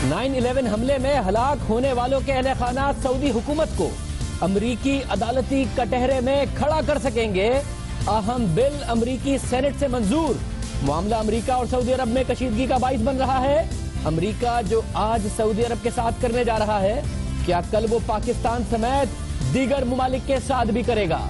9/11 حملے میں ہلاک ہونے والوں کے اہل خانہ سعودی حکومت کو امریکی عدالتی کٹہرے میں کھڑا کر سکیں گے۔ اہم بل امریکی سینٹ سے منظور۔ معاملہ امریکہ اور سعودی عرب میں کشیدگی کا باعث بن رہا ہے۔ امریکہ جو آج سعودی عرب کے ساتھ کرنے جا رہا ہے، کیا کل وہ پاکستان سمیت دیگر ممالک کے ساتھ بھی کرے گا؟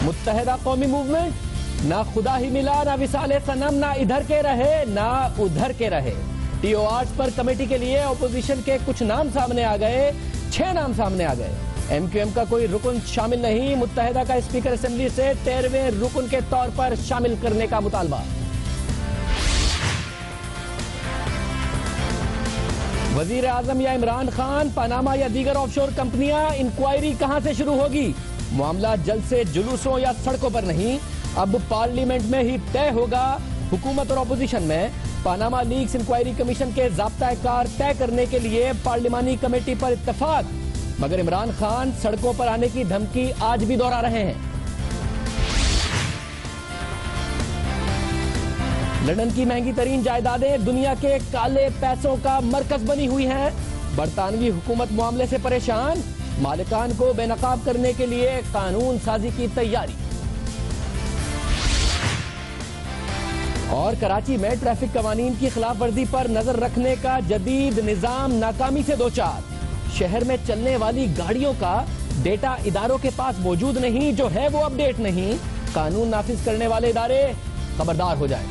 متحدہ قومی موومنٹ نہ خدا ہی ملا، نہ وصال صنم، نہ ادھر کے رہے نہ ادھر کے رہے۔ ٹی او آرز پر کمیٹی کے لیے اپوزیشن کے کچھ نام سامنے آ گئے، 6 نام سامنے آ گئے۔ ایم کیو ایم کا کوئی رکن شامل نہیں۔ متحدہ کا اسپیکر اسمبلی سے 13ویں رکن کے طور پر شامل کرنے کا مطالبہ۔ وزیر اعظم یا عمران خان، پاناما یا دیگر آف شور کمپنیاں، انکوائری کہاں سے شروع ہوگی؟ معاملہ جلد سے جلوسوں یا سڑکوں پر نہیں، اب پارلیمنٹ میں ہی طے ہوگا۔ حکومت اور اپوزیشن میں پاناما لیکس انکوائری کمیشن کے ضابطہ کار طے کرنے کے لیے پارلیمانی کمیٹی پر اتفاق، مگر عمران خان سڑکوں پر آنے کی دھمکی آج بھی دہرا رہے ہیں۔ لندن کی مہنگی ترین جائیدادیں دنیا کے کالے پیسوں کا مرکز بنی ہوئی ہیں۔ برطانوی حکومت معاملے سے پریشان، مالکان کو بے نقاب کرنے کے لیے قانون سازی کی تیاری۔ اور کراچی میں ٹریفک قوانین کی خلاف ورزی پر نظر رکھنے کا جدید نظام ناکامی سے دوچار۔ شہر میں چلنے والی گاڑیوں کا ڈیٹا اداروں کے پاس موجود نہیں، جو ہے وہ اپ ڈیٹ نہیں۔ قانون نافذ کرنے والے ادارے خبردار ہو جائیں۔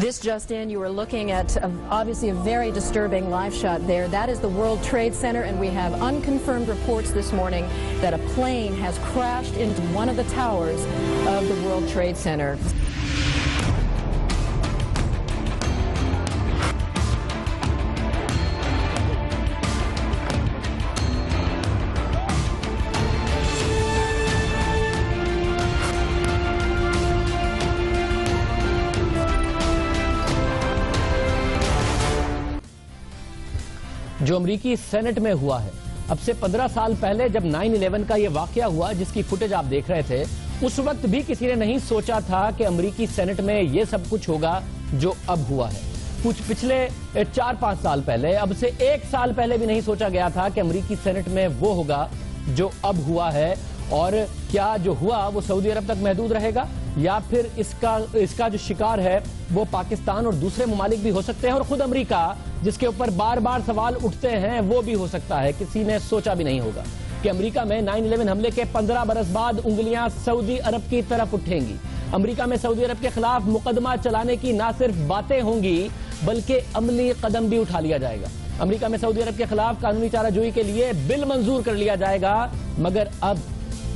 This just in, you are looking at obviously a very disturbing live shot there. That is the World Trade Center, and we have unconfirmed reports this morning that a plane has crashed into one of the towers of the World Trade Center. جو امریکی Saint میں ہوا ہے، اب سے 15 سال پہلے جب 9/11 کا یہ واقعہ ہوا جس کی فوٹیج آپ دیکھ رہے تھے، اس وقت بھی کسی نے نہیں سوچا تھا کہ امریکی سینٹ میں یہ سب کچھ ہوگا جو اب ہوا ہے۔ کچھ پچھلے 4-5 سال پہلے، اب سے 1 سال پہلے بھی نہیں سوچا گیا تھا کہ امریکی سینٹ میں وہ ہوگا جو اب ہوا ہے۔ اور کیا جو ہوا وہ سعودی عرب تک محدود رہے گا، یا پھر اس کا جو شکار ہے وہ پاکستان اور دوسرے ممالک بھی ہو سکتے ہیں، اور خود امریکہ جس کے اوپر بار بار سوال اٹھتے ہیں وہ بھی ہو سکتا ہے۔ کسی نے سوچا بھی نہیں ہوگا کہ امریکہ میں 9/11 حملے کے 15 برس بعد انگلیاں سعودی عرب کی طرف اٹھیں گی۔ امریکہ میں سعودی عرب کے خلاف مقدمہ چلانے کی نہ صرف باتیں ہوں گی بلکہ عملی قدم بھی اٹھا لیا جائے گا۔ امریکہ میں سعودی عرب کے خلاف قانونی چارہ جوئی کے لیے بل منظور کر لیا جائے گا، مگر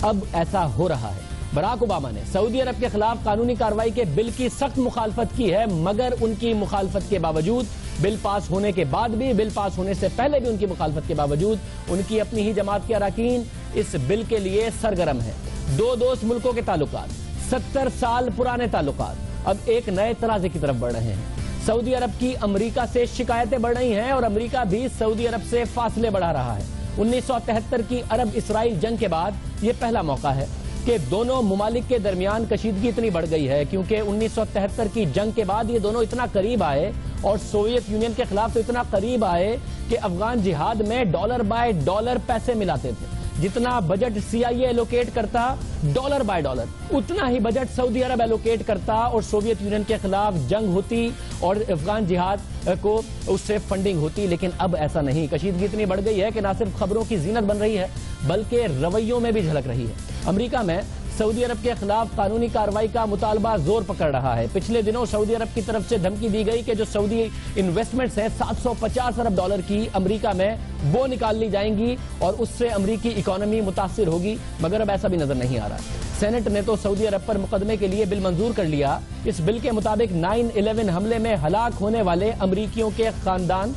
اب ایسا ہو رہا ہے۔ براک اوباما نے سعودی عرب کے خلاف قانونی کارروائی کے بل کی سخت مخالفت کی ہے، مگر ان کی مخالفت کے باوجود، بل پاس ہونے کے بعد بھی، بل پاس ہونے سے پہلے بھی ان کی مخالفت کے باوجود، ان کی اپنی ہی جماعت کے اراکین اس بل کے لیے سرگرم ہیں۔ دو دوست ملکوں کے تعلقات، 70 سال پرانے تعلقات، اب ایک نئے ترازے کی طرف بڑھ رہے ہیں۔ سعودی عرب کی امریکہ سے شکایتیں بڑھ رہی ہیں اور امریکہ بھی سعودی عرب سے فاصلے بڑھا رہا ہے۔ 1973 کی عرب اسرائیل جنگ کے بعد یہ پہلا موقع ہے کہ دونوں ممالک کے درمیان کشیدگی اتنی بڑھ گئی ہے، کیونکہ 1973 کی جنگ کے بعد یہ دونوں اتنا قریب آئے اور سوویت یونین کے خلاف تو اتنا قریب آئے کہ افغان جہاد میں ڈالر بائی ڈالر پیسے ملاتے تھے۔ جتنا بجٹ سی آئی اے ایلوکیٹ کرتا ڈالر بائی ڈالر، اتنا ہی بجٹ سعودی عرب ایلوکیٹ کرتا اور سوویت یونین کے خلاف جنگ ہوتی اور افغان جہاد کو اس سے فنڈنگ ہوتی۔ لیکن اب ایسا نہیں، کشیدگی اتنی بڑھ گئی ہے کہ نہ صرف خبروں کی زینت بن رہی ہے بلکہ رویوں میں بھی جھلک رہی ہے۔ امریکہ میں سعودی عرب کے خلاف قانونی کارروائی کا مطالبہ زور پکڑ رہا ہے۔ پچھلے دنوں سعودی عرب کی طرف سے دھمکی دی گئی کہ جو سعودی انویسٹمنٹس ہیں $750 ارب کی امریکہ میں، وہ نکال لی جائیں گی اور اس سے امریکی اکانومی متاثر ہوگی، مگر اب ایسا بھی نظر نہیں آ رہا۔ سینٹ نے تو سعودی عرب پر مقدمے کے لیے بل منظور کر لیا۔ اس بل کے مطابق 9/11 حملے میں ہلاک ہونے والے امریکیوں کے خاندان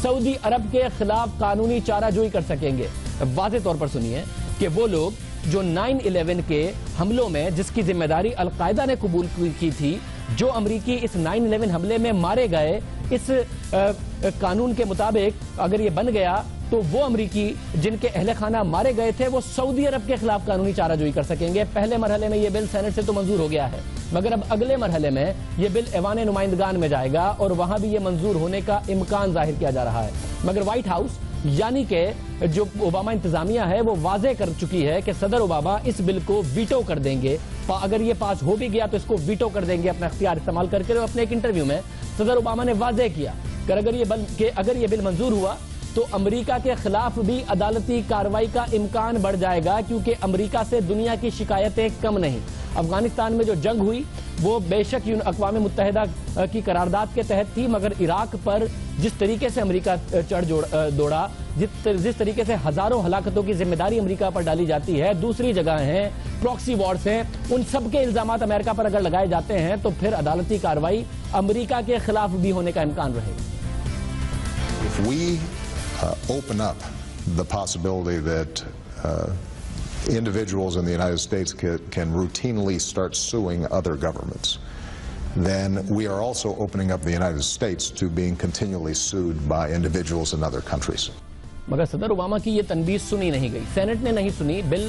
سعودی عرب کے خلاف قانونی چارہ جوئی کر سکیں گے۔ واضح طور پر سنیے کہ وہ لوگ جو 9/11 کے حملوں میں، جس کی ذمہ داری القاعدہ نے قبول کی تھی، جو امریکی اس 9/11 حملے میں مارے گئے، اس قانون کے مطابق اگر یہ بن گیا تو وہ امریکی جن کے اہل خانہ مارے گئے تھے وہ سعودی عرب کے خلاف قانونی چارہ جوئی کر سکیں گے. پہلے مرحلے میں یہ بل سینٹ سے تو منظور ہو گیا ہے، مگر اب اگلے مرحلے میں یہ بل ایوان نمائندگان میں جائے گا اور وہاں بھی یہ منظور ہونے کا امکان ظاہر کیا جا رہا ہے. مگر وائٹ ہاؤس یعنی کہ جو اوباما انتظامیہ ہے وہ واضح کر چکی ہے کہ صدر اوباما اس بل کو ویٹو کر دیں گے. اگر یہ پاس ہو بھی گیا تو اس کو ویٹو کر دیں گے اپنا اختیار استعمال کر کے. اپنے ایک انٹرویو میں صدر اوباما نے واضح کیا کہ اگر یہ بل منظور ہوا تو امریکہ کے خلاف بھی عدالتی کارروائی کا امکان بڑھ جائے گا، کیونکہ امریکہ سے دنیا کی شکایتیں کم نہیں. افغانستان میں جو جنگ ہوئی وہ بے شک اقوام متحدہ کی قرارداد کے تحت تھی، مگر عراق پر جس طریقے سے امریکہ چڑھ دوڑا، جس طریقے سے ہزاروں ہلاکتوں کی ذمہ داری امریکہ پر ڈالی جاتی ہے، دوسری جگہ ہیں پراکسی وارز ہیں، ان سب کے الزامات امریکہ پر اگر لگائے جاتے ہیں تو پھر عدالتی کارروائی امریکہ کے خلاف بھی ہونے کا امکان رہے گا. If we open up the possibility that individuals in the United States can routinely start suing other governments, then we are also opening up the United States to being continually sued by individuals in other countries. مگر صدر Obama کی یہ تنبیہ سنی نہیں گئی، Saint نے نہیں سنی، بل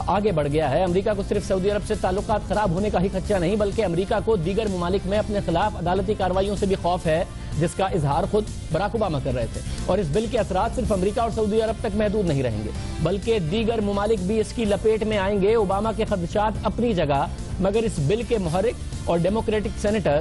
آگے بڑھ گیا ہے. امریکہ کو صرف سعودی عرب سے تعلقات خراب ہونے کا ہی خدشہ نہیں، بلکہ امریکہ کو دیگر ممالک میں اپنے خلاف عدالتی کارروائیوں سے بھی خوف ہے، جس کا اظہار خود براک اوباما کر رہے تھے. اور اس بل کے اثرات صرف امریکہ اور سعودی عرب تک محدود نہیں رہیں گے، بلکہ دیگر ممالک بھی اس کی لپیٹ میں آئیں گے. اوباما کے خدشات اپنی جگہ، مگر اس بل کے محرک اور ڈیموکریٹک سینیٹر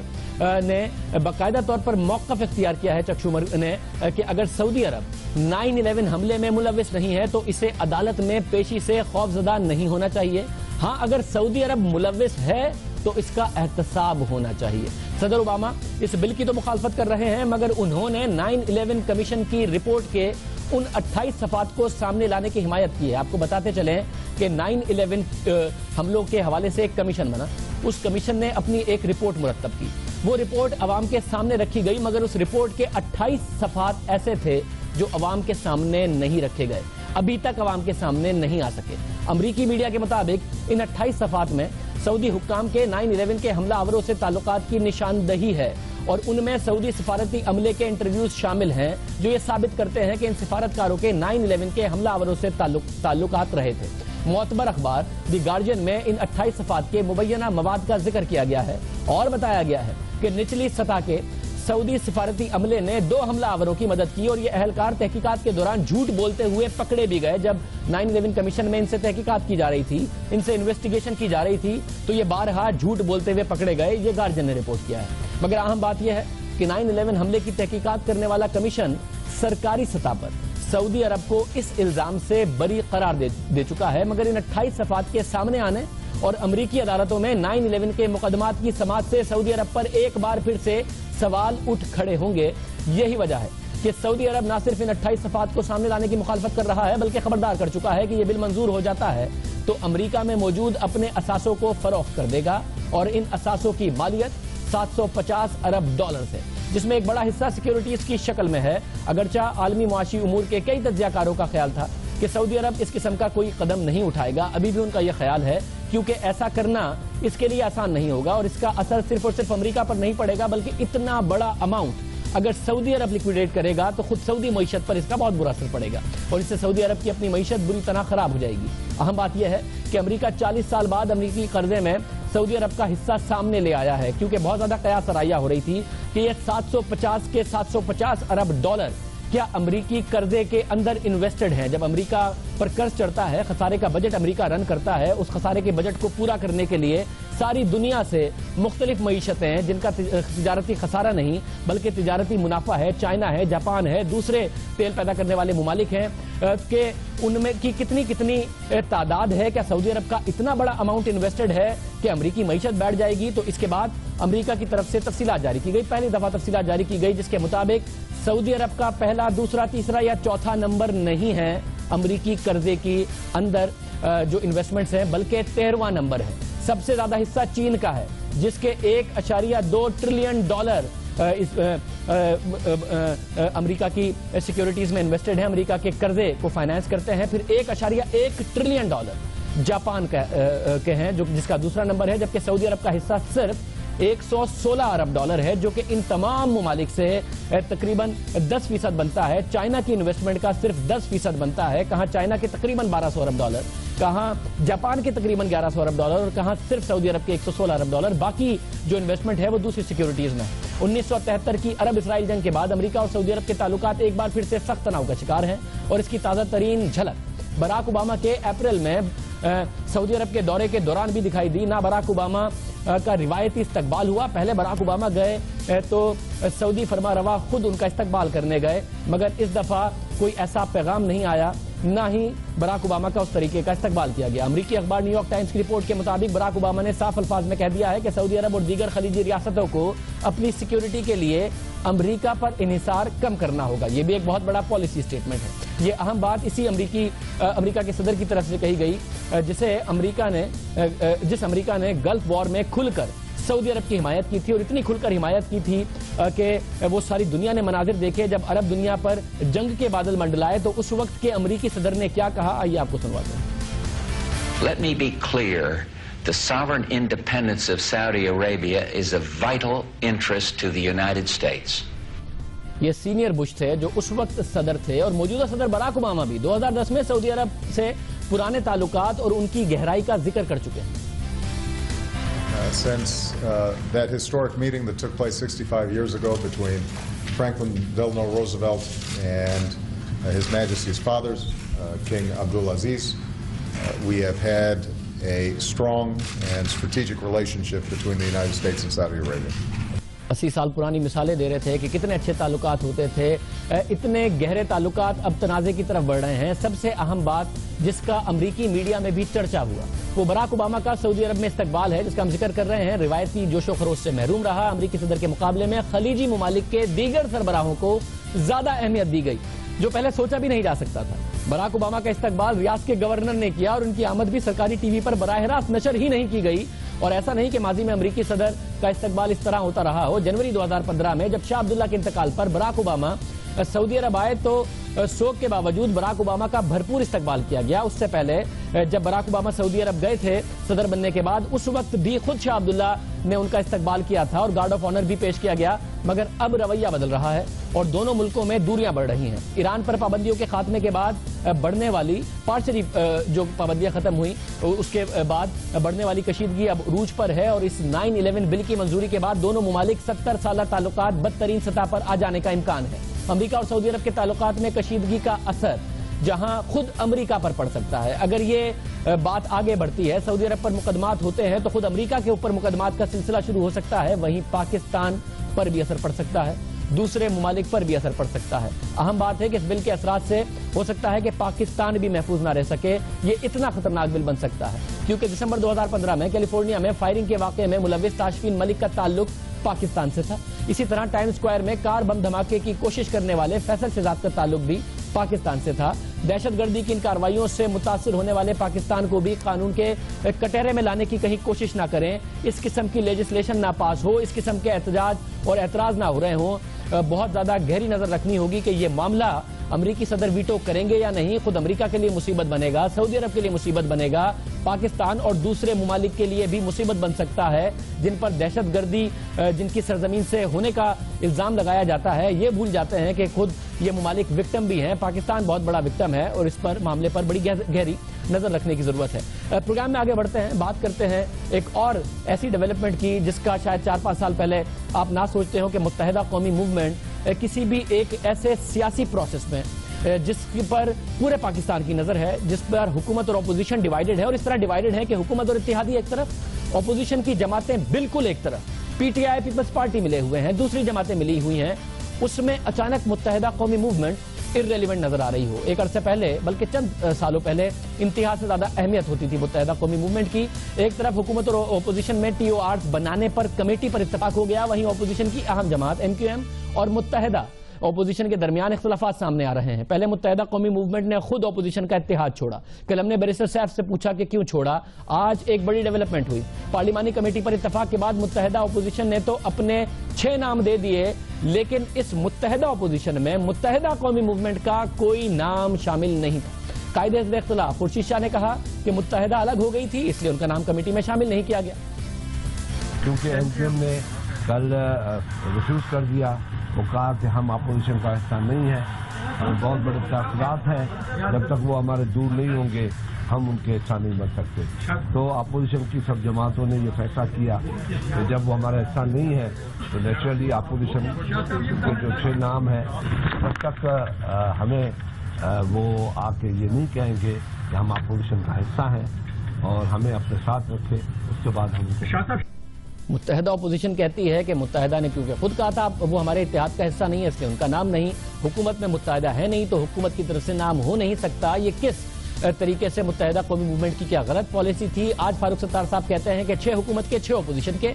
نے باقاعدہ طور پر موقف اختیار کیا ہے چک شومر نے کہ اگر سعودی عرب 9/11 حملے میں ملوث نہیں ہے تو اسے عدالت میں پیشی سے خوفزدہ نہیں ہونا چاہیے. ہاں اگر سعودی عرب ملوث ہے تو اس کا احتساب ہونا چاہیے. صدر اوباما اس بل کی تو مخالفت کر رہے ہیں، مگر انہوں نے 9/11 کمیشن کی رپورٹ کے ان 28 صفحات کو سامنے لانے کی حمایت کی ہے. آپ کو بتاتے چلیں کہ 9/11 حملوں کے حوالے سے ایک کمیشن بنا، اس کمیشن نے اپنی ایک رپورٹ مرتب کی. وہ رپورٹ عوام کے سامنے رکھی گئی، مگر اس رپورٹ کے 28 صفحات ایسے تھے جو عوام کے سامنے نہیں رکھے گئے، ابھی تک عوام کے سامنے نہیں آ سکے. امریکی میڈیا کے مطابق ان 28 صفحات میں سعودی حکام کے 9/11 کے حملہ آوروں سے تعلقات کی نشاندہی ہے، اور ان میں سعودی سفارتی عملے کے انٹرویوز شامل ہیں جو یہ ثابت کرتے ہیں کہ ان سفارتکاروں کے 9/11 کے حملہ آوروں سے تعلقات رہے تھے. معتبر اخبار دی گارجین میں ان 28 صفحات کے مبینہ مواد کا ذکر کیا گیا ہے اور بتایا گیا ہے کہ نچلی سطح کے سعودی سفارتی عملے نے 2 حملہ آوروں کی مدد کی، اور یہ اہلکار تحقیقات کے دوران جھوٹ بولتے ہوئے پکڑے بھی گئے. جب 9/11 کمیشن میں ان سے تحقیقات کی جا رہی تھی، ان سے انویسٹیگیشن کی جا رہی تھی، تو یہ بارہا جھوٹ بولتے ہوئے پکڑے گئے. یہ گارجین نے رپورٹ کیا ہے. مگر اہم بات یہ ہے کہ 9/11 حملے کی تحقیقات کرنے والا کمیشن سرکاری سطح پر سعودی عرب کو اس الزام سے بری قرار دے چکا ہے. مگر ان 28 صفحات کے سامنے آنے اور امریکی عدالتوں میں 9/11 کے مقدمات کی سماعت سے سعودی عرب پر ایک بار پھر سے سوال اٹھ کھڑے ہوں گے. یہی وجہ ہے کہ سعودی عرب نہ صرف ان 28 صفحات کو سامنے لانے کی مخالفت کر رہا ہے، بلکہ خبردار کر چکا ہے کہ یہ بل منظور ہو جاتا ہے تو امریکہ میں موجود اپنے اثاثوں کو فروخت کر دے گا، اور ان اثاثوں کی مالیت $750 ارب ہے، جس میں ایک بڑا حصہ سیکیورٹیز کی شکل میں ہے. اگرچہ عالمی معاشی امور کے کئی تجزیہ کاروں کا خیال تھا کہ سعودی عرب اس قسم کا کوئی قدم نہیں اٹھائے گا، ابھی بھی ان کا یہ خیال ہے، کیونکہ ایسا کرنا اس کے لیے آسان نہیں ہوگا، اور اس کا اثر صرف اور صرف امریکہ پر نہیں پڑے گا، بلکہ اتنا بڑا اماؤنٹ اگر سعودی عرب لیکویڈیٹ کرے گا تو خود سعودی معیشت پر اس کا بہت برا اثر پڑے گا، اور اس سے سعودی عرب کی اپنی معیشت بری طرح خراب ہو جائے گی. اہم بات یہ ہے کہ امریکہ 40 سال بعد امریکی قرضے میں سعودی عرب کا حصہ سامنے لے آیا ہے، کیونکہ بہت زیادہ قیاس آرائیہ ہو رہی تھی کہ یہ 750 ارب ڈالر کیا امریکی قرضے کے اندر انویسٹڈ ہیں. جب امریکہ پر قرض چڑھتا ہے، خسارے کا بجٹ امریکہ رن کرتا ہے، اس خسارے کے بجٹ کو پورا کرنے کے لیے ساری دنیا سے مختلف معیشتیں ہیں جن کا تجارتی خسارہ نہیں بلکہ تجارتی منافع ہے، چائنا ہے، جاپان ہے، دوسرے تیل پیدا کرنے والے ممالک ہیں، کہ ان میں کی کتنی تعداد ہے. کیا سعودی عرب کا اتنا بڑا اماؤنٹ انویسٹڈ ہے کہ امریکی معیشت بیٹھ جائے گی؟ تو اس کے بعد امریکہ کی طرف سے تفصیلات جاری کی گئی، پہلی دفعہ تفصیلات جاری کی گئی جس کے مطابق سعودی عرب کا پہلا، دوسرا، تیسرا یا چوتھا نمبر نہیں ہے امریکی قرضے کی اندر جو انویسٹمنٹس ہیں، بلکہ 13واں نمبر ہے. سب سے زیادہ حصہ چین کا ہے جس کے $1.2 ٹریلین امریکہ کی سیکیورٹیز میں انویسٹڈ ہیں، امریکہ کے قرضے کو فائنانس کرتے ہیں. پھر $1.1 ٹریلین جاپان کے ہیں جس کا دوسرا نمبر ہے، جبکہ سعودی عرب کا حصہ صرف 116 ارب ڈالر ہے، جو کہ ان تمام ممالک سے تقریباً 10% بنتا ہے۔ چائنا کی انویسٹمنٹ کا صرف 10% بنتا ہے، کہاں چائنا کے تقریباً 1200 ارب ڈالر، کہاں جاپان کے تقریباً 1100 ارب ڈالر، اور کہاں صرف سعودی عرب کے 116 ارب ڈالر۔ باقی جو انویسٹمنٹ ہے وہ دوسری سیکیورٹیز میں ہے۔ 1973 کی عرب اسرائیل جنگ کے بعد امریکہ اور سعودی عرب کے تعلقات ایک بار پھر سے سخت تناؤ کا شکار ہیں، اور اس کی تازہ ترین جھلک براک اوباما کے اپریل میں سعودی عرب کے دورے کے دوران بھی دکھائی دی۔ نہ براک اوباما کا روایتی استقبال ہوا، پہلے براک اوباما گئے تو سعودی فرما روا خود ان کا استقبال کرنے گئے، مگر اس دفعہ کوئی ایسا پیغام نہیں آیا، نہ ہی براک اوباما کا اس طریقے کا استقبال کیا گیا۔ امریکی اخبار نیو یارک ٹائمز کی رپورٹ کے مطابق براک اوباما نے صاف الفاظ میں کہہ دیا ہے کہ سعودی عرب اور دیگر خلیجی ریاستوں کو اپنی سیکیورٹی کے لیے امریکہ پر انحصار کم کرنا ہوگا۔ یہ بھی ایک بہت بڑا پالیسی اسٹیٹمنٹ ہے۔ یہ اہم بات اسی امریکہ کے صدر کی طرف سے کہی گئی، جس امریکہ نے گلف وار میں کھل کر سعودی عرب کی حمایت کی تھی، اور اتنی کھل کر حمایت کی تھی کہ وہ ساری دنیا نے مناظر دیکھے جب عرب دنیا پر جنگ کے بادل منڈلائے تو اس وقت کے امریکی صدر نے کیا کہا، آئیے آپ کو سنواتے ہیں۔ Let me be clear. The sovereign independence of Saudi Arabia is of vital interest to the United States. یہ سینئر بش تھے جو اس وقت صدر تھے، اور موجودہ صدر براک اوباما بھی 2010 میں سعودی عرب سے پرانے تعلقات اور ان کی گہرائی کا ذکر کر چکے ہیں۔ Since that historic meeting that took place 65 years ago between Franklin Delano Roosevelt and His Majesty's fathers, King Abdulaziz, we have had a strong and strategic relationship between the United States and Saudi Arabia. 80 سال پرانی مثالیں دے رہے تھے کہ کتنے اچھے تعلقات ہوتے تھے، اتنے گہرے تعلقات اب تنازع کی طرف بڑھ رہے ہیں۔ سب سے اہم بات جس کا امریکی میڈیا میں بھی چرچا ہوا وہ براک اوباما کا سعودی عرب میں استقبال ہے، جس کا ہم ذکر کر رہے ہیں۔ روایتی جوش و خروش سے محروم رہا، امریکی صدر کے مقابلے میں خلیجی ممالک کے دیگر سربراہوں کو زیادہ اہمیت دی گئی، جو پہلے سوچا بھی نہیں جا سکتا تھا۔ براک اوباما کا استقبال ریاض کے گورنر نے کیا، اور ان کی آمد بھی سرکاری ٹی وی پر براہ راست نشر ہی نہیں کی گئی، اور ایسا نہیں کہ ماضی میں امریکی صدر کا استقبال اس طرح ہوتا رہا ہو۔ جنوری 2015 میں جب شاہ عبداللہ کے انتقال پر براک اوباما سعودی عرب آئے تو سوگ کے باوجود براک اوباما کا بھرپور استقبال کیا گیا۔ اس سے پہلے جب براک اوباما سعودی عرب گئے تھے صدر بننے کے بعد، اس وقت بھی خود شاہ عبداللہ نے ان کا استقبال کیا تھا اور گارڈ آف آنر بھی پیش کیا گیا، مگر اب رویہ بدل رہا ہے اور دونوں ملکوں میں دوریاں بڑھ رہی ہیں۔ ایران پر پابندیوں کے خاتمے کے بعد بڑھنے والی پارشلی جو پابندیاں ختم ہوئیں اس کے بعد بڑھنے والی کشیدگی اب عروج پر ہے، اور اس 9/11 بل کی منظوری کے بعد دونوں ممالک 70 سالہ تعلقات بدترین سطح پر آ جانے کا امکان ہے۔ امریکہ اور سعودی عرب کے تعلقات میں کشیدگی کا اثر جہاں خود امریکہ پر پڑ سکتا ہے۔ اگر یہ بات آگے بڑھتی ہے، سعودی عرب پر مقدمات ہوتے ہیں تو خود امریکہ کے اوپر مقدمات کا سلسلہ شروع ہو سکتا ہے، وہیں پاکستان پر بھی اثر پڑ سکتا ہے، دوسرے ممالک پر بھی اثر پڑ سکتا ہے۔ اہم بات ہے کہ اس بل کے اثرات سے ہو سکتا ہے کہ پاکستان بھی محفوظ نہ رہ سکے۔ یہ اتنا خطرناک بل بن سکتا ہے کیونکہ دسمبر 2015 میں کیلیفورنیا میں فائرنگ کے واقعے میں ملوث تاشفین ملک کا تعلق پاکستان سے تھا۔ اسی طرح ٹائم سکوائر میں کار بم دھماکے کی کوشش کرنے والے فیصل شہزاد کا تعلق بھی پاکستان سے تھا۔ دہشت گردی کی ان کارروائیوں سے متاثر ہونے والے پاکستان کو بھی قانون کے کٹہرے میں لانے کی کہیں کوشش نہ کریں، اس قسم کی لیجسلیشن نہ پاس ہو، اس قسم کے احتجاج اور اعتراض نہ ہو رہے ہوں۔ بہت زیادہ گہری نظر رکھنی ہوگی کہ یہ معاملہ امریکی صدر ویٹو کریں گے یا نہیں، خود امریکہ کے لیے مصیبت بنے گا، سعودی عرب کے لیے مصیبت بنے گا، پاکستان اور دوسرے ممالک کے لیے بھی مصیبت بن سکتا ہے جن پر دہشت گردی جن کی سرزمین سے ہونے کا الزام لگایا جاتا ہے۔ یہ بھول جاتے ہیں کہ خود یہ ممالک وکٹم بھی ہیں، پاکستان بہت بڑا وکٹم ہے، اور اس پر معاملے پر بڑی گہری نظر رکھنے کی ضرورت ہے۔ پروگرام میں آگے بڑھتے ہیں، بات کرتے ہیں ایک اور ایسی ڈیولپمنٹ کی جس کا شاید 4-5 سال پہلے آپ نہ سوچتے ہو کہ متحدہ قومی موومنٹ کسی بھی ایک ایسے سیاسی پروسیس میں جس پر پورے پاکستان کی نظر ہے، جس پر حکومت اور اپوزیشن ڈیوائیڈڈ ہے، اور اس طرح ڈیوائیڈڈ ہے کہ حکومت اور اتحادی ایک طرف، اپوزیشن کی جماعتیں بالکل ایک طرف، P T I Peoples Party ملے ہوئے ہیں، دوسری جماعتیں ملی ہوئی ہیں، اس میں اچانک متحدہ قومی موومنٹ irrelevant نظر آ رہی ہو۔ ایک عرصے پہلے بلکہ چند سالوں پہلے انتہا سے زیادہ اہمیت ہوتی تھی متحدہ قومی موومنٹ کی۔ ایک طرف حکومت اور اپوزیشن میں ٹی او آرز بنانے پر کمیٹی پر اتفاق ہو گیا، وہیں اپوزیشن کی اہم جماعت MQM اور متحدہ اپوزیشن کے درمیان اختلافات سامنے آ رہے ہیں۔ پہلے متحدہ قومی موومنٹ نے خود اپوزیشن کا اتحاد چھوڑا، کل ہم نے بیرسٹر سیف سے پوچھا کہ کیوں چھوڑا۔ آج ایک بڑی ڈیولپمنٹ ہوئی، پارلیمانی کمیٹی پر اتفاق کے بعد متحدہ اپوزیشن نے تو اپنے 6 نام دے دیے، لیکن اس متحدہ اپوزیشن میں متحدہ قومی موومنٹ کا کوئی نام شامل نہیں تھا۔ قائد حزب اختلاف خورشید شاہ نے کہا کہ متحدہ الگ ہو گئی تھی، اس لیے ان کا نام کمیٹی میں شامل نہیں کیا گیا۔ کیونکہ NPM نے کل ریفیوز کر دیا. وہ کہا کہ ہم اپوزیشن کا حصہ نہیں ہیں. ہمیں بہت بڑے تاثرات ہیں. جب تک وہ ہمارے دور نہیں ہوں گے ہم ان کے حصہ نہیں بن سکتے. تو اپوزیشن کی سب جماعتوں نے یہ فیصلہ کیا کہ جب وہ ہمارا حصہ نہیں ہے تو نیچرلی اپوزیشن کے جو 6 نام ہیں جب تک ہمیں وہ آ کے یہ نہیں کہیں گے کہ ہم اپوزیشن کا حصہ ہیں اور ہمیں اپنے ساتھ رکھے, اس کے بعد ہم متحدہ اپوزیشن کہتی ہے کہ متحدہ نے کیونکہ خود کہا تھا وہ ہمارے اتحاد کا حصہ نہیں ہے, اس لیے ان کا نام نہیں. حکومت میں متحدہ ہے نہیں تو حکومت کی طرف سے نام ہو نہیں سکتا. یہ کس طریقے سے متحدہ قومی موومنٹ کی کیا غلط پالیسی تھی؟ آج فاروق ستار صاحب کہتے ہیں کہ 6 حکومت کے 6 اپوزیشن کے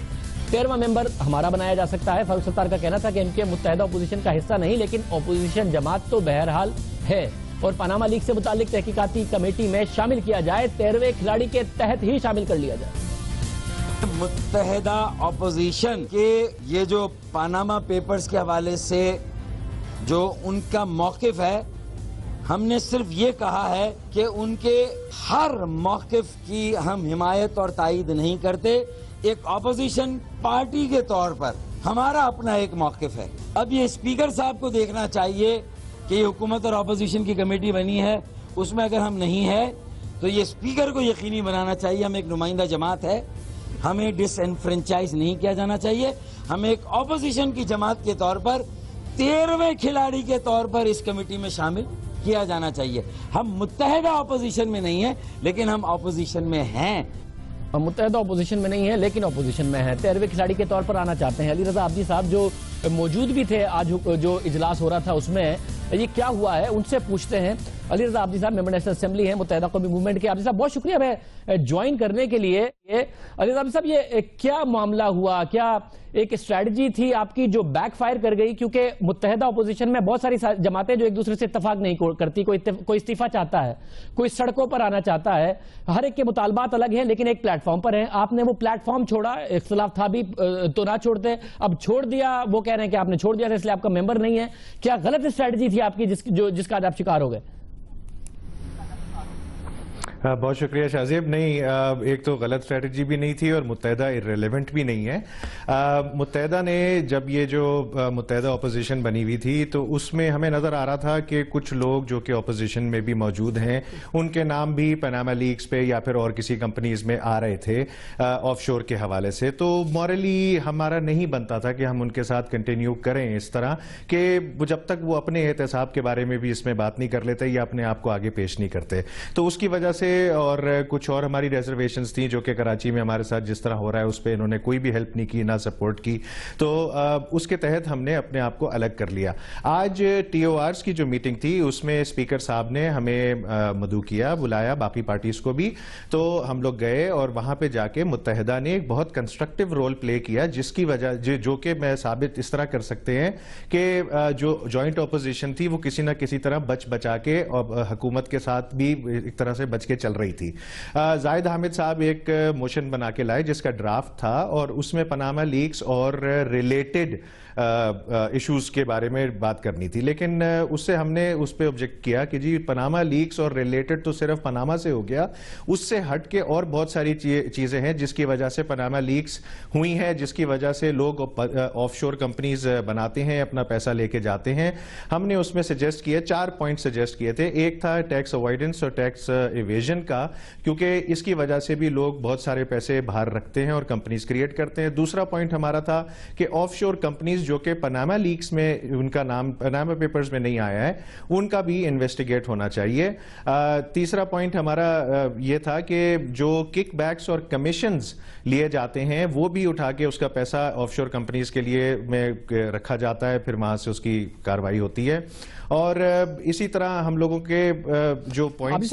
13واں ممبر ہمارا بنایا جا سکتا ہے. فاروق ستار کا کہنا تھا کہ ان کے متحدہ اپوزیشن کا حصہ نہیں لیکن اپوزیشن جماعت تو بہرحال ہے اور پاناما لیک سے متعلق تحقیقاتی کمیٹی میں شامل کیا جائے, 13ویں کھلاڑی کے تحت ہی شامل کر لیا جائے. متحدہ اپوزیشن کے یہ جو پاناما پیپرز کے حوالے سے جو ان کا موقف ہے, ہم نے صرف یہ کہا ہے کہ ان کے ہر موقف کی ہم حمایت اور تائید نہیں کرتے. ایک اپوزیشن پارٹی کے طور پر ہمارا اپنا ایک موقف ہے. اب یہ اسپیکر صاحب کو دیکھنا چاہیے کہ یہ حکومت اور اپوزیشن کی کمیٹی بنی ہے, اس میں اگر ہم نہیں ہیں تو یہ اسپیکر کو یقینی بنانا چاہیے ہم ایک نمائندہ جماعت ہے, ہمیں ڈس انفرنچائز نہیں کیا جانا چاہیے. ہمیں ایک اپوزیشن کی جماعت کے طور پر 13ویں کھلاڑی کے طور پر اس کمیٹی میں شامل کیا جانا چاہیے. ہم متحدہ اپوزیشن میں نہیں ہیں لیکن ہم اپوزیشن میں ہیں. متحدہ اپوزیشن میں نہیں ہے لیکن اپوزیشن میں ہے, 13ویں کھلاڑی کے طور پر آنا چاہتے ہیں. علی رضا عابدی صاحب جو موجود بھی تھے آج جو اجلاس ہو رہا تھا اس میں, یہ کیا ہوا ہے ان سے پوچھتے ہیں. علی رضا عابدی صاحب ممبر نیشنل اسمبلی ہیں متحدہ قومی موومنٹ کے. عابدی صاحب بہت شکریہ ہمیں جوائن کرنے کے لیے. علی رضا عابدی صاحب یہ کیا معاملہ ہوا, کیا ایک اسٹریٹجی تھی آپ کی جو بیک فائر کر گئی؟ کیونکہ متحدہ اپوزیشن میں بہت ساری جماعتیں جو ایک دوسرے سے اتفاق نہیں کرتی, کوئی استعفیٰ چاہتا ہے, کوئی سڑکوں پر آنا چاہتا ہے, ہر ایک کے مطالبات الگ ہیں لیکن ایک پلیٹ فارم پر ہیں. آپ نے وہ پلیٹ فارم چھوڑا, اختلاف تھا بھی تو نہ چھوڑتے, اب چھوڑ دیا. وہ کہہ رہے ہیں کہ آپ نے چھوڑ دیا تھا اس لیے آپ کا ممبر نہیں ہے. کیا غلط اسٹریٹجی تھی آپ کی جس کا آج آپ شکار ہو گئے؟ بہت شکریہ شاہزیب. نہیں, ایک تو غلط اسٹریٹجی بھی نہیں تھی اور متحدہ ارریلیونٹ بھی نہیں ہے. متحدہ نے جب یہ جو متحدہ اپوزیشن بنی ہوئی تھی تو اس میں ہمیں نظر آ رہا تھا کہ کچھ لوگ جو کہ اپوزیشن میں بھی موجود ہیں ان کے نام بھی پاناما لیکس پہ یا پھر اور کسی کمپنیز میں آ رہے تھے آف شور کے حوالے سے. تو مورلی ہمارا نہیں بنتا تھا کہ ہم ان کے ساتھ کنٹینیو کریں اس طرح کہ جب تک وہ اپنے احتساب کے بارے میں بھی اس میں بات نہیں کر لیتے یا اپنے آپ کو آگے پیش نہیں کرتے. تو اس کی وجہ سے اور کچھ اور ہماری ریزرویشنز تھیں جو کہ کراچی میں ہمارے ساتھ جس طرح ہو رہا ہے اس پہ انہوں نے کوئی بھی ہیلپ نہیں کی, نہ سپورٹ کی. تو اس کے تحت ہم نے اپنے آپ کو الگ کر لیا. آج TORs کی جو میٹنگ تھی اس میں اسپیکر صاحب نے ہمیں مدعو کیا, بلایا باقی پارٹیز کو بھی. تو ہم لوگ گئے اور وہاں پہ جا کے متحدہ نے ایک بہت کنسٹرکٹیو رول پلے کیا جس کی وجہ جو کہ میں ثابت اس طرح کر سکتے ہیں کہ جو جوائنٹ اپوزیشن تھی وہ کسی نہ کسی طرح بچا کے حکومت کے ساتھ بھی ایک طرح سے بچ کے چل رہی تھی. زاہد حامد صاحب ایک موشن بنا کے لائے جس کا ڈرافٹ تھا اور اس میں پاناما لیکس اور ریلیٹڈ ایشوز کے بارے میں بات کرنی تھی. لیکن اس سے ہم نے اس پہ آبجیکٹ کیا کہ جی پاناما لیکس اور ریلیٹڈ تو صرف پاناما سے ہو گیا, اس سے ہٹ کے اور بہت ساری چیزیں ہیں جس کی وجہ سے پاناما لیکس ہوئی ہیں, جس کی وجہ سے لوگ آف شور کمپنیز بناتے ہیں, اپنا پیسہ لے کے جاتے ہیں. ہم نے اس میں سجیسٹ کیے 4 پوائنٹ سجیسٹ کیے تھے. ایک تھا ٹیکس اوائیڈنس اور ٹیکس ایویژن کا, کیونکہ اس کی وجہ سے بھی لوگ بہت سارے پیسے باہر رکھتے ہیں اور کمپنیز کریٹ کرتے ہیں. دوسرا پوائنٹ ہمارا تھا کہ آف شور کمپنیز جو کہ پاناما لیکس میں ان کا نام پاناما پیپرز میں نہیں آیا ہے ان کا بھی انویسٹیگیٹ ہونا چاہیے. تیسرا پوائنٹ ہمارا یہ تھا کہ جو کک بیکس اور کمیشنز لیے جاتے ہیں وہ بھی اٹھا کے اس کا پیسہ آف شور کمپنیز کے لیے میں رکھا جاتا ہے, پھر وہاں سے اس کی کارروائی ہوتی ہے. اور اسی طرح ہم لوگوں کے جو پوائنٹس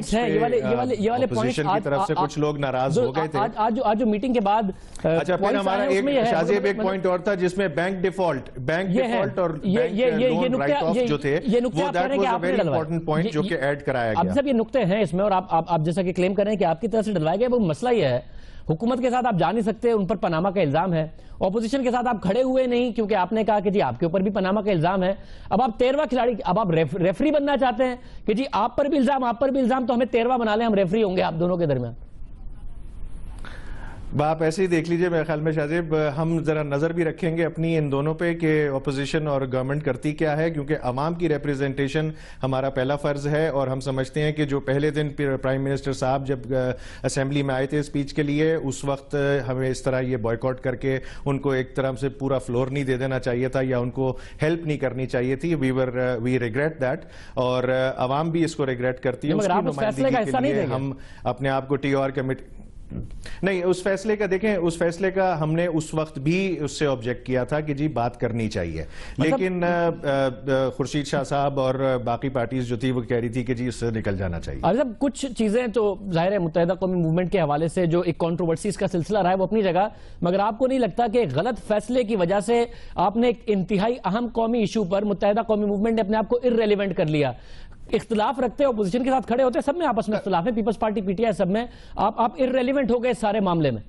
تھے یہ والے اپوزیشن کی طرف سے کچھ لوگ ناراض ہو گئے تھے. آج جو میٹنگ کے بعد اچھا پھر ہمارا ایک شاہزیب ایک پوائنٹ اور تھا جس میں بینک ڈیفالٹ اور لون رائٹ آف جو تھے وہ that was a very important point جو کہ ایڈ کرایا گیا. اب سب یہ نقطے ہیں اس میں اور آپ جیسا کہ کلیم کر رہے ہیں کہ آپ کی طرف سے ڈلوائے گئے, وہ مسئلہ یہ ہے حکومت کے ساتھ آپ جا نہیں سکتے, ان پر پاناما کا الزام ہے. اپوزیشن کے ساتھ آپ کھڑے ہوئے نہیں کیونکہ آپ نے کہا کہ جی آپ کے اوپر بھی پاناما کا الزام ہے. اب آپ 13واں کھلاڑی, اب آپ ریفری بننا چاہتے ہیں کہ جی آپ پر بھی الزام تو ہمیں 13واں بنا لیں, ہم ریفری ہوں گے آپ دونوں کے درمیان. آپ ایسے ہی دیکھ لیجئے. میرے خیال میں شاہ زیب ہم ذرا نظر بھی رکھیں گے اپنی ان دونوں پہ کہ اپوزیشن اور گورنمنٹ کرتی کیا ہے, کیونکہ عوام کی ریپریزنٹیشن ہمارا پہلا فرض ہے. اور ہم سمجھتے ہیں کہ جو پہلے دن پرائم منسٹر صاحب جب اسمبلی میں آئے تھے اسپیچ کے لیے, اس وقت ہمیں اس طرح یہ بائیکاٹ کر کے ان کو ایک طرح سے پورا فلور نہیں دے دینا چاہیے تھا یا ان کو ہیلپ نہیں کرنی چاہیے تھی. وی ریگریٹ دیٹ, اور عوام بھی اس کو ریگریٹ کرتی ہے. اس کی نمائندگی کے لیے ہم اپنے آپ کو ٹی او آر کمیٹی نہیں, اس فیصلے کا دیکھیں, اس فیصلے کا ہم نے اس وقت بھی اس سے آبجیکٹ کیا تھا کہ جی بات کرنی چاہیے, لیکن خورشید شاہ صاحب اور باقی پارٹیز جو تھی وہ کہہ رہی تھی کہ جی اس سے نکل جانا چاہیے. اور جب کچھ چیزیں تو ظاہر ہے متحدہ قومی موومنٹ کے حوالے سے جو ایک کنٹروورسیز کا سلسلہ رہا ہے وہ اپنی جگہ, مگر آپ کو نہیں لگتا کہ غلط فیصلے کی وجہ سے آپ نے ایک انتہائی اہم قومی ایشو پر متحدہ قومی موومنٹ نے اپنے آپ کو ارریلیونٹ کر لیا؟ اختلاف رکھتے ہیں, اپوزیشن کے ساتھ کھڑے ہوتے ہیں, سب میں آپس میں اختلاف ہے, Peoples Party P T I سب میں, آپ ارریلیونٹ ہو گئے سارے معاملے میں.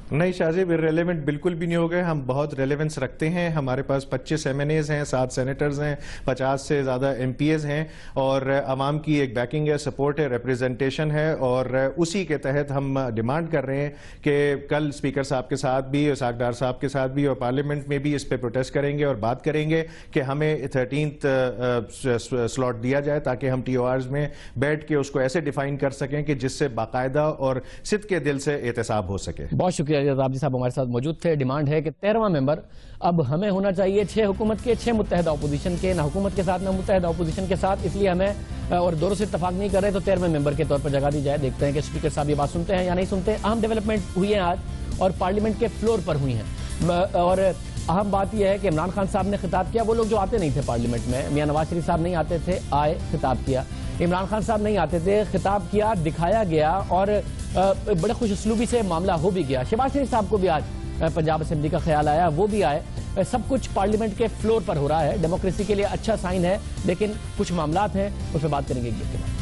نہیں شاہ زیب, ارریلیونٹ بالکل بھی نہیں ہو گئے. ہم بہت ریلیونس رکھتے ہیں. ہمارے پاس 25 ایم این ایز ہیں, 7 سینیٹرز ہیں, 50 سے زیادہ ایم پی ایز ہیں, اور عوام کی ایک بیکنگ ہے, سپورٹ ہے, ریپریزنٹیشن ہے, اور اسی کے تحت ہم ڈیمانڈ کر رہے ہیں کہ کل اسپیکر صاحب کے ساتھ بھی, اسحاق ڈار صاحب کے ساتھ بھی, اور پارلیمنٹ میں بھی اس پہ پروٹیسٹ کریں گے اور بات کریں گے کہ ہمیں 13th سلاٹ دیا جائے تاکہ ہم ٹی او آرز میں بیٹھ کے اس کو ایسے ڈیفائن کر سکیں کہ جس سے باقاعدہ اور صدق کے دل سے احتساب ہو سکے. بہت شکریہ عبدی صاحب ہمارے ساتھ موجود تھے. ڈیمانڈ ہے کہ 13واں ممبر اب ہمیں ہونا چاہیے 6 حکومت کے, 6 متحدہ اپوزیشن کے, نہ حکومت کے ساتھ نہ متحدہ اپوزیشن کے ساتھ, اس لیے ہمیں اور دونوں سے اتفاق نہیں کر رہے تو 13ویں ممبر کے طور پر جگہ دی جائے. دیکھتے ہیں کہ اسپیکر صاحب یہ بات سنتے ہیں یا نہیں سنتے. اہم ڈیولپمنٹ ہوئی ہیں آج اور پارلیمنٹ کے فلور پر ہوئی ہیں, اور اہم بات یہ ہے کہ عمران خان صاحب نے خطاب کیا. وہ لوگ جو آتے نہیں تھے پارلیمنٹ میں, میاں نواز شریف صاحب نہیں آتے تھے, آئے, خطاب کیا. عمران خان صاحب نہیں آتے تھے, خطاب کیا, دکھایا گیا, اور بڑے خوش اسلوبی سے معاملہ ہو بھی گیا. شہباز شریف صاحب کو بھی آج پنجاب اسمبلی کا خیال آیا, وہ بھی آئے. سب کچھ پارلیمنٹ کے فلور پر ہو رہا ہے. ڈیموکریسی کے لیے اچھا سائن ہے, لیکن کچھ معاملات ہیں, اس پہ بات کریں گے ایک کے بعد.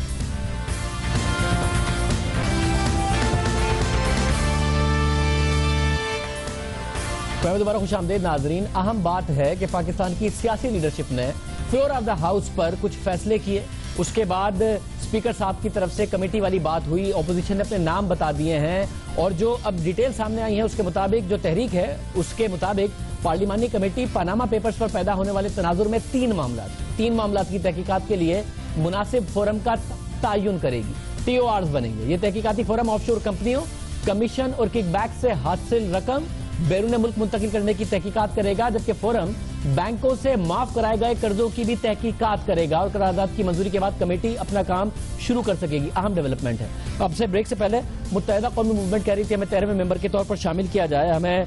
دوبارہ خوش آمدید ناظرین. اہم بات ہے کہ پاکستان کی سیاسی لیڈرشپ نے فلور آف دا ہاؤس پر کچھ فیصلے کیے. اس کے بعد اسپیکر صاحب کی طرف سے کمیٹی والی بات ہوئی, اپوزیشن نے اپنے نام بتا دیے ہیں, اور جو اب ڈیٹیل سامنے آئی ہیں اس کے مطابق جو تحریک ہے اس کے مطابق پارلیمانی کمیٹی پاناما پیپرز پر پیدا ہونے والے تناظر میں 3 معاملات کی تحقیقات کے لیے مناسب فورم کا تعین کرے گی. ٹی او آرز بنیں گے. یہ تحقیقاتی فورم آف شور کمپنیوں, کمیشن اور کک بیک سے حاصل رقم بیرون ملک منتقل کرنے کی تحقیقات کرے گا, جبکہ فورم بینکوں سے معاف کرائے گئے قرضوں کی بھی تحقیقات کرے گا, اور قرارداد کی منظوری کے بعد کمیٹی اپنا کام شروع کر سکے گی. اہم ڈیولپمنٹ ہے. اب سے بریک سے پہلے متحدہ قومی موومنٹ کہہ رہی تھی ہمیں 13ویں ممبر کے طور پر شامل کیا جائے. ہمیں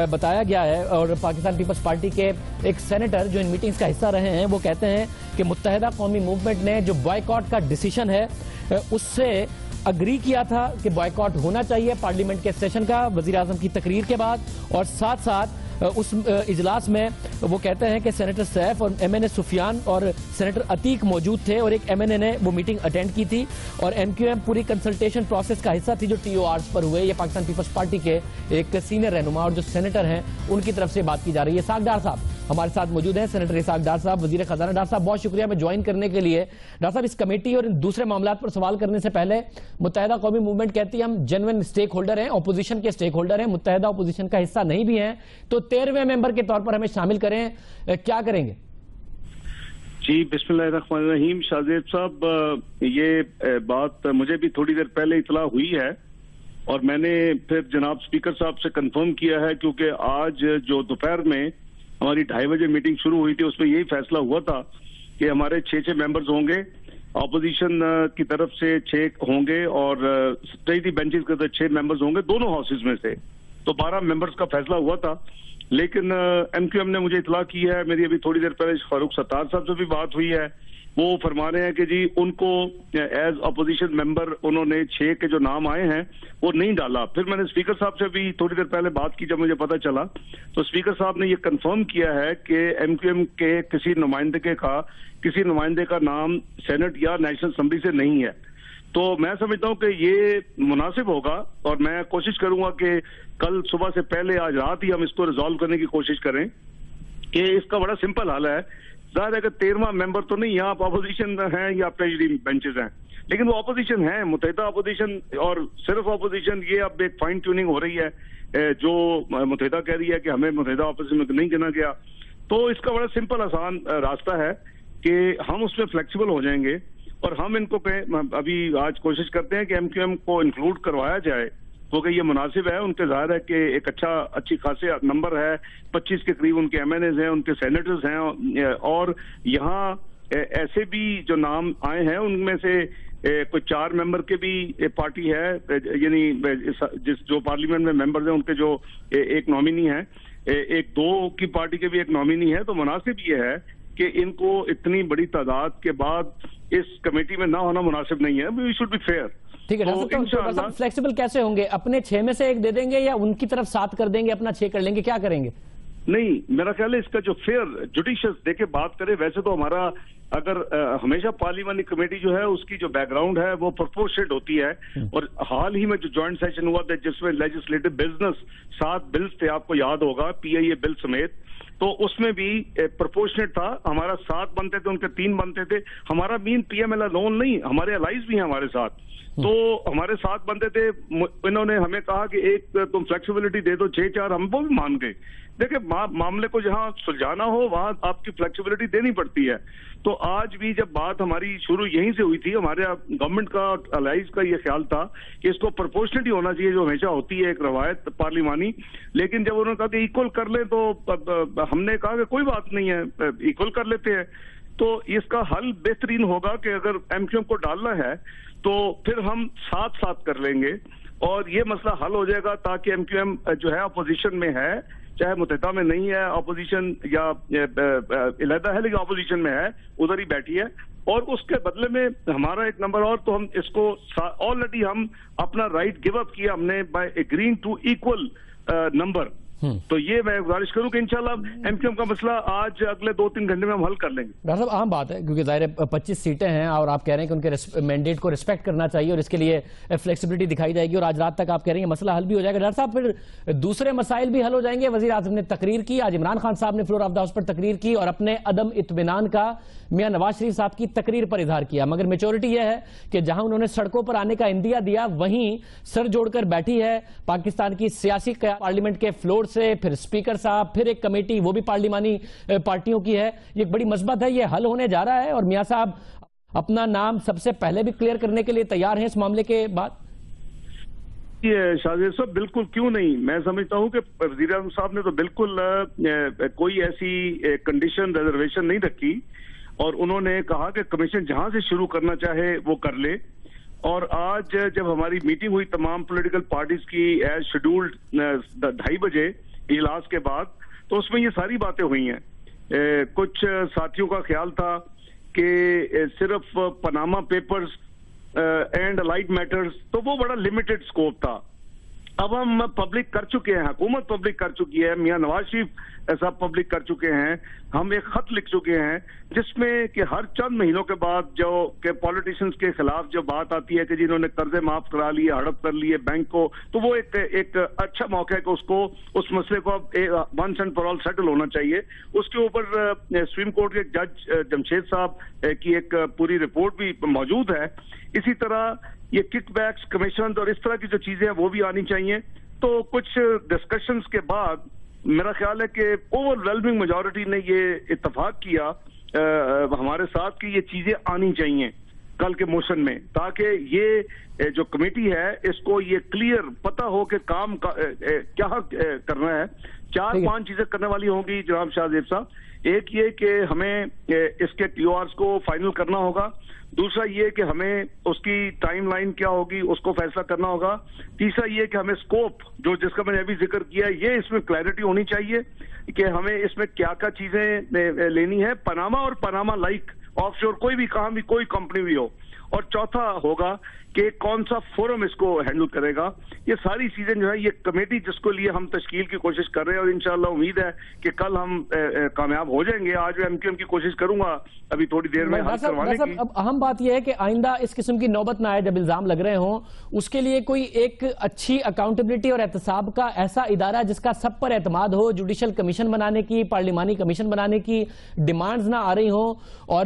بتایا گیا ہے, اور پاکستان پیپلز پارٹی کے ایک سینیٹر جو ان میٹنگز کا حصہ رہے ہیں وہ کہتے ہیں کہ متحدہ قومی موومنٹ نے جو بائیکاٹ کا ڈیسیشن ہے اس سے اگری کیا تھا کہ بائیکاٹ ہونا چاہیے پارلیمنٹ کے سیشن کا وزیر اعظم کی تقریر کے بعد, اور ساتھ ساتھ اس اجلاس میں وہ کہتے ہیں کہ سینیٹر سیف اور ایم این اے سفیان اور سینیٹر عتیق موجود تھے, اور ایک ایم این اے نے وہ میٹنگ اٹینڈ کی تھی, اور ایم کیو ایم پوری کنسلٹیشن پروسیس کا حصہ تھی جو ٹی او آرز پر ہوئے. یہ پاکستان پیپلز پارٹی کے ایک سینئر رہنما اور جو سینیٹر ہیں ان کی طرف سے بات کی جا رہی ہے. اسحاق ڈار صاحب ہمارے ساتھ موجود ہیں, سینیٹر اسحاق ڈار صاحب, وزیر خزانہ. ڈار صاحب بہت شکریہ میں جوائن کرنے کے لیے. ڈار صاحب اس کمیٹی اور ان دوسرے معاملات پر سوال کرنے سے پہلے متحدہ قومی موومنٹ کہتی ہے ہم جینوئن سٹیک ہولڈر ہیں, اپوزیشن کے سٹیک ہولڈر ہیں, متحدہ اپوزیشن کا حصہ نہیں بھی ہیں, تو 13ویں ممبر کے طور پر ہمیں شامل کریں, کیا کریں گے؟ جی بسم اللہ الرحمن الرحیم. شاہ زیب صاحب, یہ بات مجھے بھی تھوڑی دیر پہلے اطلاع ہوئی ہے, اور میں نے پھر جناب اسپیکر صاحب سے کنفرم کیا ہے, کیونکہ آج جو دوپہر میں ہماری 2:30 بجے میٹنگ شروع ہوئی تھی اس میں یہی فیصلہ ہوا تھا کہ ہمارے 6 ممبرز ہوں گے, اپوزیشن کی طرف سے 6 ہوں گے, اور اسٹیڈی بینچز کے طرف 6 ممبرز ہوں گے دونوں ہاؤسز میں سے, تو 12 ممبرز کا فیصلہ ہوا تھا. لیکن ایم کیو ایم نے مجھے اطلاع کی ہے, میری ابھی تھوڑی دیر پہلے فاروق ستار صاحب سے بھی بات ہوئی ہے, وہ فرما رہے ہیں کہ جی ان کو ایز اپوزیشن ممبر انہوں نے 6 کے جو نام آئے ہیں وہ نہیں ڈالا. پھر میں نے اسپیکر صاحب سے بھی تھوڑی دیر پہلے بات کی, جب مجھے پتا چلا تو اسپیکر صاحب نے یہ کنفرم کیا ہے کہ ایم کیو ایم کے کسی نمائندے کا نام سینٹ یا نیشنل اسمبلی سے نہیں ہے. تو میں سمجھتا ہوں کہ یہ مناسب ہوگا, اور میں کوشش کروں گا کہ کل صبح سے پہلے آج رات ہی ہم اس کو ریزالو کرنے کی کوشش کریں, کہ اس کا بڑا سمپل حل ہے. ظاہر ہے کہ 13واں ممبر تو نہیں, یہاں آپ اپوزیشن ہیں یا پریجڈی بینچز ہیں, لیکن وہ اپوزیشن ہے، متحدہ اپوزیشن، اور صرف اپوزیشن یہ اب ایک فائن ٹیوننگ ہو رہی ہے جو متحدہ کہہ رہی ہے کہ ہمیں متحدہ اپوزیشن میں نہیں گنا گیا. تو اس کا بڑا سمپل آسان راستہ ہے کہ ہم اس میں فلیکسیبل ہو جائیں گے اور ہم ان کو ابھی آج کوشش کرتے ہیں کہ ایم کیو ایم کو انکلوڈ کروایا جائے کیونکہ یہ مناسب ہے. ان کے ظاہر ہے کہ ایک اچھی خاصے نمبر ہے، 25 کے قریب ان کے ایم این ایز ہیں، ان کے سینیٹرز ہیں، اور یہاں ایسے بھی جو نام آئے ہیں ان میں سے کوئی 4 ممبر کے بھی پارٹی ہے، یعنی جو پارلیمنٹ میں ممبرز ہیں ان کے جو ایک نامینی ہیں، 1-2 کی پارٹی کے بھی ایک نامینی ہے. تو مناسب یہ ہے کہ ان کو اتنی بڑی تعداد کے بعد اس کمیٹی میں نہ ہونا مناسب نہیں ہے. We should be fair. ٹھیک ہے ڈاکٹر صاحب، فلیکسیبل کیسے ہوں گے؟ اپنے 6 میں سے 1 دے دیں گے یا ان کی طرف 7 کر دیں گے، اپنا 6 کر لیں گے، کیا کریں گے؟ نہیں، میرا خیال ہے اس کا جو فیئر جوڈیشس دے کے بات کرے. ویسے تو ہمارا اگر ہمیشہ پارلیمانی کمیٹی جو ہے اس کی جو بیک گراؤنڈ ہے وہ پرپورشنٹ ہوتی ہے، اور حال ہی میں جو جوائنٹ سیشن ہوا تھا جس میں لیجسلیٹو بزنس 7 بلز تھے، آپ کو یاد ہوگا، پی آئی اے بل سمیت، تو اس میں بھی پرپورشنٹ تھا. ہمارا 7 بنتے تھے، ان کے 3 بنتے تھے. ہمارا مین پی ایم ایل لون نہیں، ہمارے الائز بھی ہیں ہمارے ساتھ. تو ہمارے 7 بنتے تھے، انہوں نے ہمیں کہا کہ ایک تم فلیکسیبلٹی دے دو، 6-4 ہم وہ بھی مان گئے. دیکھیں معاملے کو جہاں سلجھانا ہو وہاں آپ کی فلیکسیبلٹی دینی پڑتی ہے. تو آج بھی جب بات ہماری شروع یہیں سے ہوئی تھی، ہمارے گورنمنٹ کا الائز کا یہ خیال تھا کہ اس کو پرپورشنٹی ہونا چاہیے جو ہمیشہ ہوتی ہے ایک روایت پارلیمانی. لیکن جب انہوں نے کہا کہ ایکول کر لیں تو ہم نے کہا کہ کوئی بات نہیں ہے، ایکول کر لیتے ہیں. تو اس کا حل بہترین ہوگا کہ اگر ایم کیو ایم کو ڈالنا ہے تو پھر ہم 7-7 کر لیں گے اور یہ مسئلہ حل ہو جائے گا، تاکہ ایم کیو ایم جو ہے اپوزیشن میں ہے، چاہے متحدہ میں نہیں ہے اپوزیشن یا علیحدہ ہے لیکن اپوزیشن میں ہے، ادھر ہی بیٹھی ہے. اور اس کے بدلے میں ہمارا ایک نمبر اور، تو ہم اس کو آلریڈی ہم اپنا رائٹ گیو اپ کیا ہم نے by agreeing to equal number. تو یہ میں گزارش کروں کہ انشاءاللہ ایم کیو ایم کا مسئلہ آج اگلے 2-3 گھنٹے میں ہم حل کر لیں گے. ڈاکٹر صاحب عام بات ہے کیونکہ ظاہر 25 سیٹیں ہیں اور آپ کہہ رہے ہیں کہ ان کے مینڈیٹ کو رسپیکٹ کرنا چاہیے اور اس کے لیے فلیکسیبلٹی دکھائی جائے گی، اور آج رات تک آپ کہہ رہے ہیں مسئلہ حل بھی ہو جائے گا. ڈاکٹر صاحب پھر دوسرے مسائل بھی حل ہو جائیں گے؟ وزیر اعظم نے تقریر کی، آج عمران خان صاحب نے فلور آف دا ہاؤس پر تقریر کی اور اپنے عدم اطمینان کا میاں نواز شریف صاحب کی تقریر پر اظہار کیا، مگر میچورٹی یہ ہے کہ جہاں انہوں نے سڑکوں پر آنے کا اندیا دیا وہیں سر جوڑ کر بیٹھی ہے پاکستان کی سیاسی پارلیمنٹ کے فلور سے، پھر اسپیکر صاحب، پھر ایک کمیٹی وہ بھی پارلیمانی پارٹیوں کی ہے. یہ ایک بڑی مثبت ہے، یہ حل ہونے جا رہا ہے اور میاں صاحب اپنا نام سب سے پہلے بھی کلیئر کرنے کے لیے تیار ہیں اس معاملے کے بعد. شاہزیب صاحب بالکل کیوں نہیں، میں سمجھتا ہوں کہ وزیر اعظم صاحب نے تو بالکل کوئی ایسی کنڈیشن ریزرویشن نہیں رکھی اور انہوں نے کہا کہ کمیشن جہاں سے شروع کرنا چاہے وہ کر لے. اور آج جب ہماری میٹنگ ہوئی تمام پولیٹیکل پارٹیز کی ایز شیڈولڈ 2:30 بجے اجلاس کے بعد، تو اس میں یہ ساری باتیں ہوئی ہیں. کچھ ساتھیوں کا خیال تھا کہ صرف Panama papers and allied matters, تو وہ بڑا لمیٹڈ سکوپ تھا. اب ہم پبلک کر چکے ہیں، حکومت پبلک کر چکی ہے، میاں نواز شریف صاحب پبلک کر چکے ہیں. ہم ایک خط لکھ چکے ہیں جس میں کہ ہر چند مہینوں کے بعد جو کہ پولیٹیشنز کے خلاف جو بات آتی ہے کہ جنہوں نے قرضے معاف کرا لیے، ہڑپ کر لیے بینک کو، تو وہ ایک اچھا موقع ہے کہ اس مسئلے کو اب once and for all settle ہونا چاہیے. اس کے اوپر سپریم کورٹ کے جج جمشید صاحب کی ایک پوری رپورٹ بھی موجود ہے. اسی طرح یہ کک بیکس، کمیشن اور اس طرح کی جو چیزیں ہیں وہ بھی آنی چاہیے. تو کچھ ڈسکشنز کے بعد میرا خیال ہے کہ اوور ویلمنگ میجورٹی نے یہ اتفاق کیا ہمارے ساتھ کہ یہ چیزیں آنی چاہیے کل کے موشن میں، تاکہ یہ جو کمیٹی ہے اس کو یہ کلیئر پتہ ہو کہ کام کیا کرنا ہے. 4-5 چیزیں کرنے والی ہوں گی جناب شاہ زیب صاحب. ایک یہ کہ ہمیں اس کے ٹی او آرز کو فائنل کرنا ہوگا. دوسرا یہ کہ ہمیں اس کی ٹائم لائن کیا ہوگی اس کو فیصلہ کرنا ہوگا. تیسرا یہ کہ ہمیں اسکوپ جس کا میں نے ابھی ذکر کیا یہ اس میں کلیئرٹی ہونی چاہیے کہ ہمیں اس میں کیا چیزیں لینی ہے، پاناما اور پاناما لائک آف شور کوئی بھی کام بھی کوئی کمپنی بھی ہو. اور چوتھا ہوگا کہ کون سا فورم اس کو ہینڈل کرے گا. یہ ساری چیزیں جو ہے یہ کمیٹی جس کو لیے ہم تشکیل کی کوشش کر رہے ہیں اور انشاءاللہ امید ہے کہ کل ہم کامیاب ہو جائیں گے. آج میں ایم کیو ایم کی کوشش کروں گا ابھی تھوڑی دیر میں حل کروانے کی. اب اہم بات یہ ہے کہ آئندہ اس قسم کی نوبت نہ آئے جب الزام لگ رہے ہوں، اس کے لیے کوئی ایک اچھی اکاؤنٹیبلٹی اور احتساب کا ایسا ادارہ جس کا سب پر اعتماد ہو، جوڈیشل کمیشن بنانے کی، پارلیمانی کمیشن بنانے کی ڈیمانڈز نہ آ رہی ہوں اور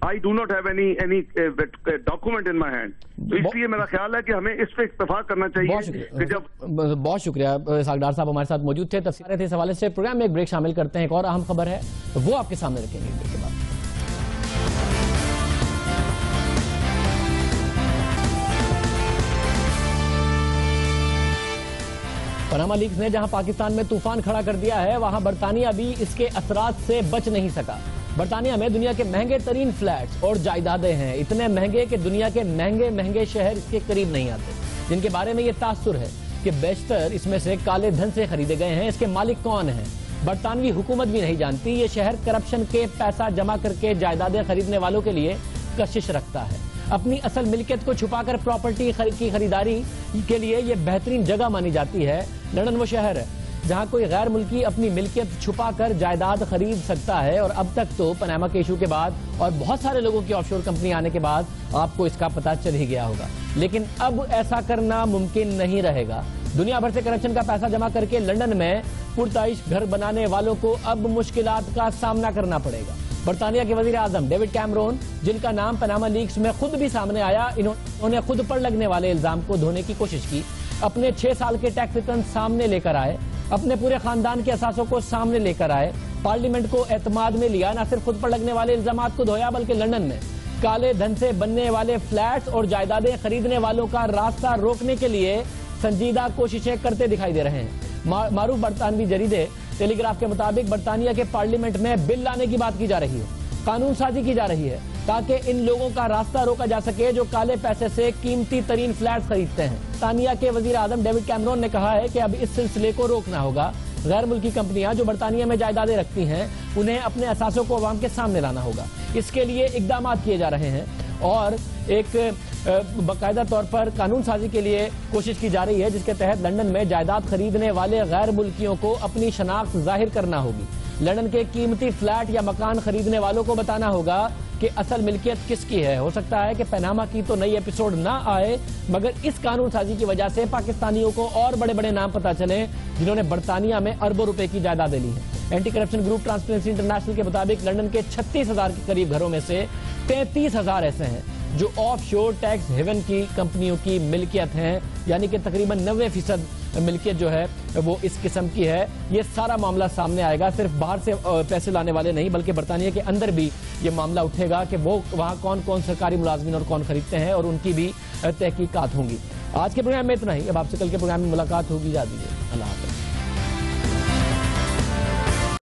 I do not have any document in my hand. تو اس لیے میرا خیال ہے کہ ہمیں اس پہ اتفاق کرنا چاہیے کہ جب بہت شکریہ اسحاق ڈار صاحب ہمارے ساتھ موجود تھے تفصیلیں تھے اس حوالے سے. پروگرام میں ایک بریک شامل کرتے ہیں. ایک اور اہم خبر ہے وہ آپ کے سامنے رکھیں گے بریک کے بعد. پاناما لیکس نے جہاں پاکستان میں طوفان کھڑا کر دیا ہے وہاں برطانیہ بھی اس کے اثرات سے بچ نہیں سکا. برطانیہ میں دنیا کے مہنگے ترین فلیٹس اور جائیدادیں ہیں, اتنے مہنگے کہ دنیا کے مہنگے شہر اس کے قریب نہیں آتے, جن کے بارے میں یہ تاثر ہے کہ بیشتر اس میں سے کالے دھن سے خریدے گئے ہیں. اس کے مالک کون ہیں برطانوی حکومت بھی نہیں جانتی. یہ شہر کرپشن کے پیسہ جمع کر کے جائیدادیں خریدنے والوں کے لیے کشش رکھتا ہے. اپنی اصل ملکیت کو چھپا کر پراپرٹی کی خریداری کے لیے یہ بہترین جگہ مانی جاتی ہے. لندن وہ شہر ہے جہاں کوئی غیر ملکی اپنی ملکیت چھپا کر جائیداد خرید سکتا ہے, اور اب تک تو پاناما کے ایشو کے بعد اور بہت سارے لوگوں کی آف شور کمپنی آنے کے بعد آپ کو اس کا پتہ چل ہی گیا ہوگا. لیکن اب ایسا کرنا ممکن نہیں رہے گا. دنیا بھر سے کرپشن کا پیسہ جمع کر کے لندن میں پرتعیش گھر بنانے والوں کو اب مشکلات کا سامنا کرنا پڑے گا. برطانیہ کے وزیر اعظم ڈیوڈ کیمرون, جن کا نام پاناما لیکس میں خود بھی سامنے آیا, انہوں نے خود پر لگنے والے الزام کو دھونے کی کوشش کی. اپنے 6 سال کے ٹیکس ریٹرن سامنے لے کر آئے, اپنے پورے خاندان کے اثاثوں کو سامنے لے کر آئے, پارلیمنٹ کو اعتماد میں لیا. نہ صرف خود پر لگنے والے الزامات کو دھویا بلکہ لندن میں کالے دھن سے بننے والے فلیٹس اور جائیدادیں خریدنے والوں کا راستہ روکنے کے لیے سنجیدہ کوششیں کرتے دکھائی دے رہے ہیں. معروف برطانوی جریدے ٹیلی گراف کے مطابق برطانیہ کے پارلیمنٹ میں بل لانے کی بات کی جا رہی ہے, قانون سازی کی جا رہی ہے تاکہ ان لوگوں کا راستہ روکا جا سکے جو کالے پیسے سے قیمتی ترین فلیٹس خریدتے ہیں. برطانیہ کے وزیر اعظم ڈیوڈ کیمرون نے کہا ہے کہ اب اس سلسلے کو روکنا ہوگا. غیر ملکی کمپنیاں جو برطانیہ میں جائیدادیں رکھتی ہیں انہیں اپنے اثاثوں کو عوام کے سامنے لانا ہوگا. اس کے لیے اقدامات کیے جا رہے ہیں اور ایک باقاعدہ طور پر قانون سازی کے لیے کوشش کی جا رہی ہے جس کے تحت لندن میں جائیداد خریدنے والے غیر ملکیوں کو اپنی شناخت ظاہر کرنا ہوگی. لندن کے قیمتی فلیٹ یا مکان خریدنے والوں کو بتانا ہوگا کہ اصل ملکیت کس کی ہے. ہو سکتا ہے کہ پاناما کی تو نئی ایپیسوڈ نہ آئے مگر اس قانون سازی کی وجہ سے پاکستانیوں کو اور بڑے بڑے نام پتہ چلیں جنہوں نے برطانیہ میں اربوں روپے کی جائیدادیں لی ہیں. Anti corruption group Transparency International کے مطابق لندن کے 36,000 کے قریب گھروں میں سے 33,000 ایسے ہیں جو آف شور ٹیکس ہیون کی کمپنیوں کی ملکیت ہیں, یعنی کہ تقریباً 90% ملکیت جو ہے وہ اس قسم کی ہے. یہ سارا معاملہ سامنے آئے گا, صرف باہر سے پیسے لانے والے نہیں بلکہ برطانیہ کے اندر بھی یہ معاملہ اٹھے گا کہ وہ وہاں کون کون سرکاری ملازمین اور کون خریدتے ہیں اور ان کی بھی تحقیقات ہوں گی. آج کے پروگرام میں اتنا ہی. اب آپ سے کل کے پروگرام میں ملاقات ہوگی. یاد دیجیے. اللہ حافظ.